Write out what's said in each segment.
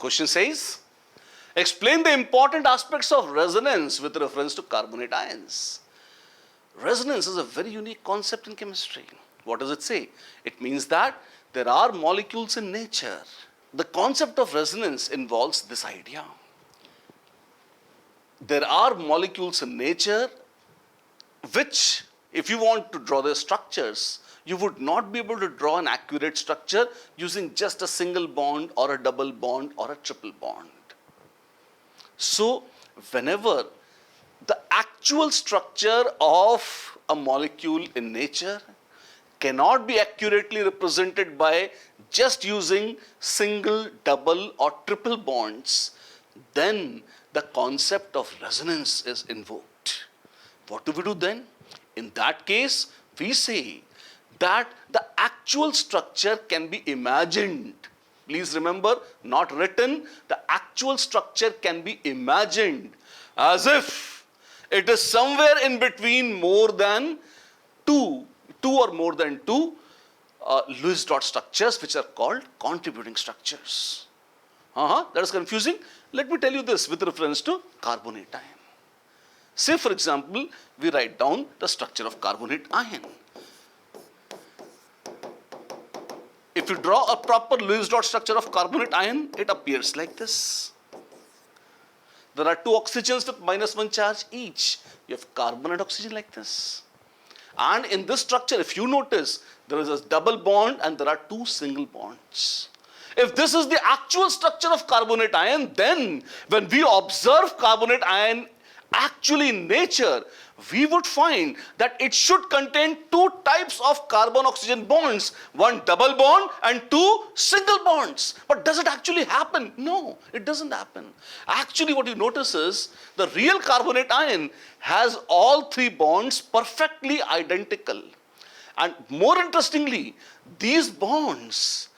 question says, explain the important aspects of resonance with reference to carbonate ions. Resonance is a very unique concept in chemistry. What does it say? It means that there are molecules in nature. The concept of resonance involves this idea. There are molecules in nature which, if you want to draw their structures, you would not be able to draw an accurate structure using just a single bond or a double bond or a triple bond. So, whenever the actual structure of a molecule in nature cannot be accurately represented by just using single, double or triple bonds, then the concept of resonance is invoked. What do we do then? In that case, we say that the actual structure can be imagined. Please remember, not written. The actual structure can be imagined as if it is somewhere in between more than two or more than two Lewis dot structures, which are called contributing structures. That is confusing. Let me tell you this with reference to carbonate ion. Say, for example, we write down the structure of carbonate ion. If you draw a proper Lewis dot structure of carbonate ion, it appears like this. There are two oxygens with -1 charge each. You have carbon and oxygen like this. And in this structure, if you notice, there is a double bond and there are two single bonds. If this is the actual structure of carbonate ion, then when we observe carbonate ion actually in nature, we would find that it should contain two types of carbon-oxygen bonds, one double bond and two single bonds. But does it actually happen? No, it doesn't happen. Actually, what you notice is the real carbonate ion has all three bonds perfectly identical. And more interestingly, these bonds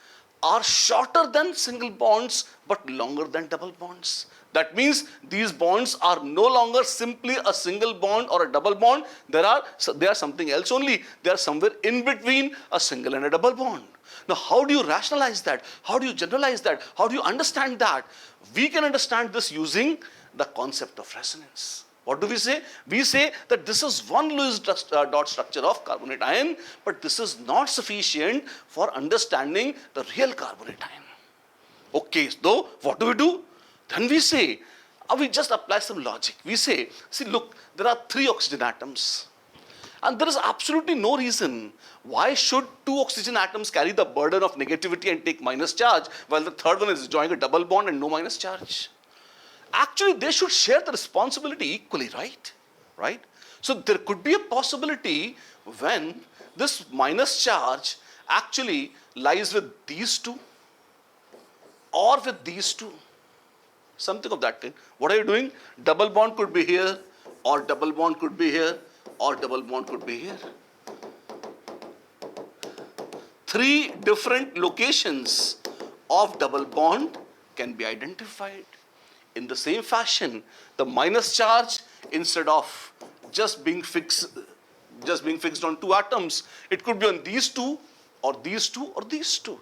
are shorter than single bonds but longer than double bonds. That means these bonds are no longer simply a single bond or a double bond. They are something else only. They are somewhere in between a single and a double bond. Now, how do you rationalize that? How do you generalize that? How do you understand that? We can understand this using the concept of resonance. What do we say? We say that this is one Lewis dot structure of carbonate ion, but this is not sufficient for understanding the real carbonate ion. Okay, so what do? Then we say, we just apply some logic. We say, see, look, there are 3 oxygen atoms. And there is absolutely no reason why should 2 oxygen atoms carry the burden of negativity and take minus charge, while the third one is enjoying a double bond and no minus charge. Actually, they should share the responsibility equally, right? So there could be a possibility when this minus charge actually lies with these two or with these two. Something of that kind. What are you doing? Double bond could be here, or double bond could be here, or double bond could be here. 3 different locations of double bond can be identified. In the same fashion, the minus charge, instead of just being fixed on 2 atoms, it could be on these 2, or these 2, or these 2.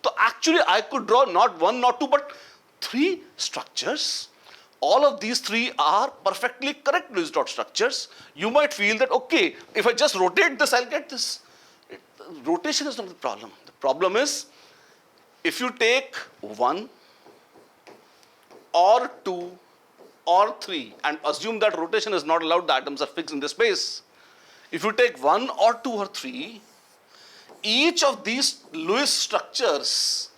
So actually, I could draw not 1, not 2, but 3 structures. All of these 3 are perfectly correct Lewis dot structures. You might feel that, okay, if I just rotate this, I'll get this. Rotation is not the problem. The problem is, if you take 1 or 2 or 3 and assume that rotation is not allowed, the atoms are fixed in this space. If you take 1 or 2 or 3, each of these Lewis structures,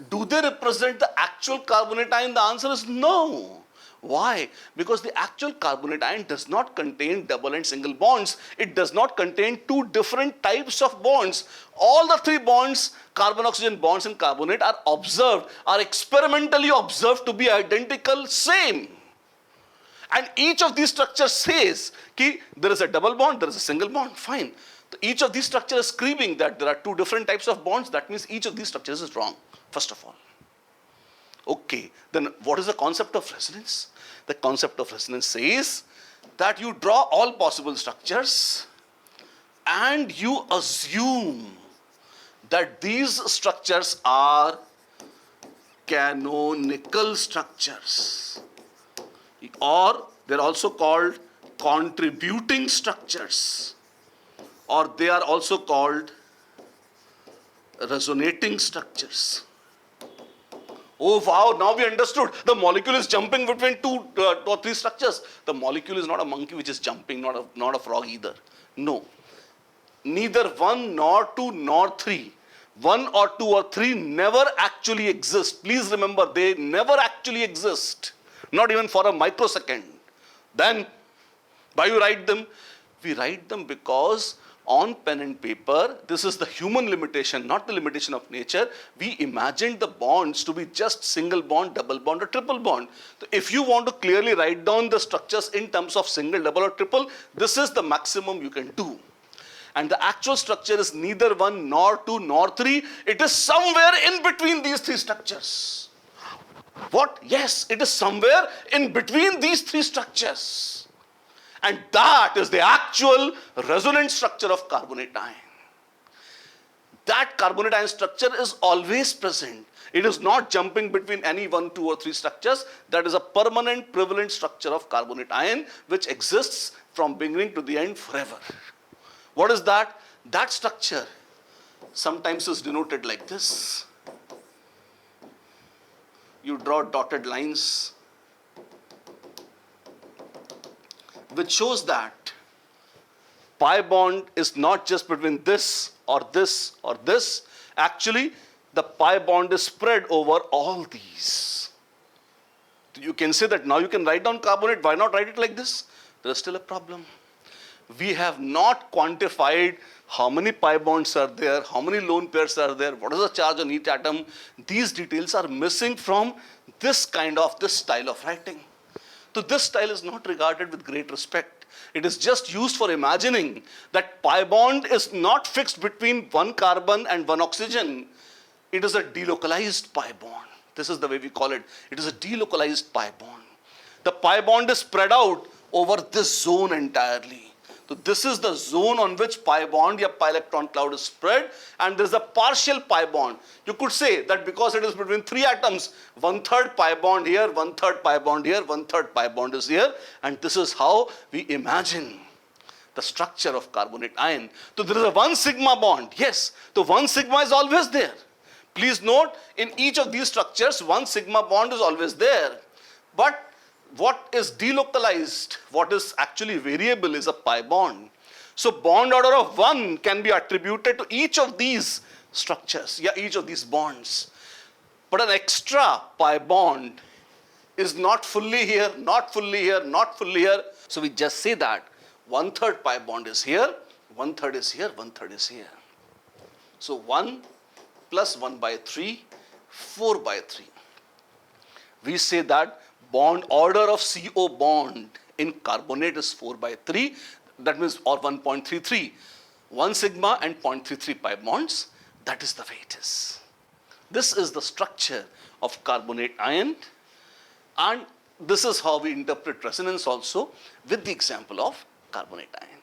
do they represent the actual carbonate ion? The answer is no. Why? Because the actual carbonate ion does not contain double and single bonds. It does not contain 2 different types of bonds. All the 3 bonds, carbon-oxygen bonds in carbonate, are experimentally observed to be identical, same. And each of these structures says that there is a double bond, there is a single bond, fine. Each of these structures is screaming that there are 2 different types of bonds. That means each of these structures is wrong, first of all. Okay, then what is the concept of resonance? The concept of resonance says that you draw all possible structures and you assume that these structures are canonical structures, or they're also called contributing structures, or they are also called resonating structures. Oh wow, now we understood. The molecule is jumping between two or three structures. The molecule is not a monkey which is jumping, not a frog either. No. Neither one nor two nor three. One or two or three never actually exist. Please remember, they never actually exist. Not even for a microsecond. Then, why you write them? We write them because on pen and paper, this is the human limitation, not the limitation of nature. We imagined the bonds to be just single bond, double bond, or triple bond. So if you want to clearly write down the structures in terms of single, double, or triple, this is the maximum you can do. And the actual structure is neither one, nor two, nor three. It is somewhere in between these three structures. What? Yes, it is somewhere in between these three structures. And that is the actual resonant structure of carbonate ion. That carbonate ion structure is always present. It is not jumping between any one, two, or three structures. That is a permanent, prevalent structure of carbonate ion which exists from beginning to the end forever. What is that? That structure sometimes is denoted like this. You draw dotted lines, which shows that pi bond is not just between this or this or this. Actually, the pi bond is spread over all these. You can say that now you can write down carbonate. Why not write it like this? There is still a problem. We have not quantified how many pi bonds are there, how many lone pairs are there, what is the charge on each atom. These details are missing from this style of writing. So this style is not regarded with great respect. It is just used for imagining that pi bond is not fixed between one carbon and one oxygen. It is a delocalized pi bond. This is the way we call it. It is a delocalized pi bond. The pi bond is spread out over this zone entirely. So this is the zone on which pi bond or pi electron cloud is spread, and there is a partial pi bond. You could say that because it is between three atoms, 1/3 pi bond here, 1/3 pi bond here, 1/3 pi bond is here, and this is how we imagine the structure of carbonate ion. So there is a 1 sigma bond. Yes, so 1 sigma is always there. Please note, in each of these structures, 1 sigma bond is always there. But what is delocalized, what is actually variable, is a pi bond. So bond order of 1 can be attributed to each of these structures, each of these bonds. But an extra pi bond is not fully here, not fully here, not fully here. So we just say that 1/3 pi bond is here, 1/3 is here, 1/3 is here. So 1 plus 1/3, 4/3. We say that bond order of CO bond in carbonate is 4/3. That means, or 1.33. 1 sigma and 0.33 pi bonds. That is the way it is. This is the structure of carbonate ion, and this is how we interpret resonance also with the example of carbonate ion.